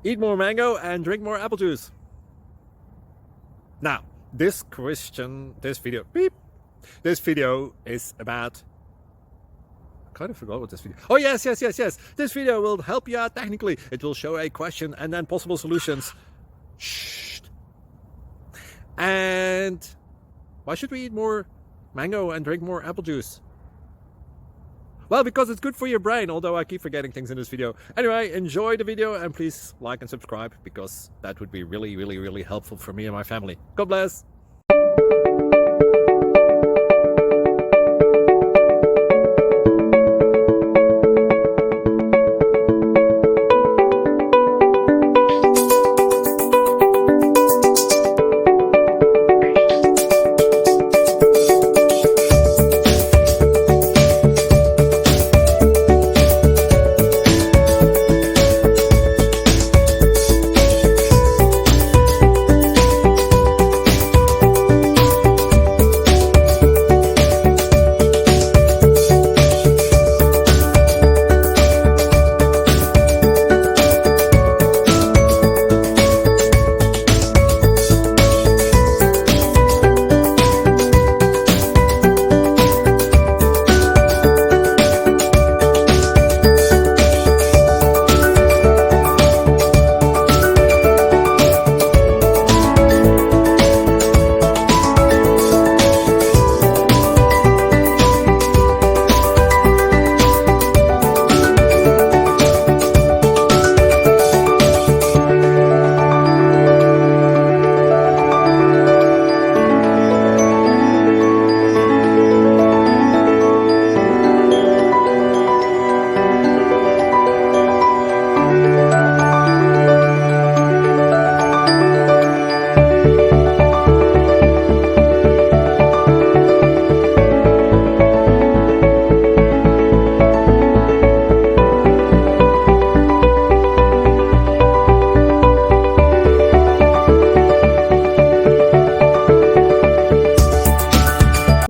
Eat more mango and drink more apple juice. Now, this video is about, I kind of forgot what this video. Oh, yes. This video will help you out technically. It will show a question and then possible solutions. Shh. And why should we eat more mango and drink more apple juice? Well, because it's good for your brain, although I keep forgetting things in this video. Anyway, enjoy the video and please like and subscribe, because that would be really helpful for me and my family. God bless!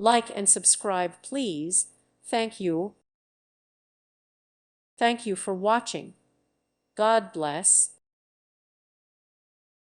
Like and subscribe, please. Thank you. Thank you for watching. God bless.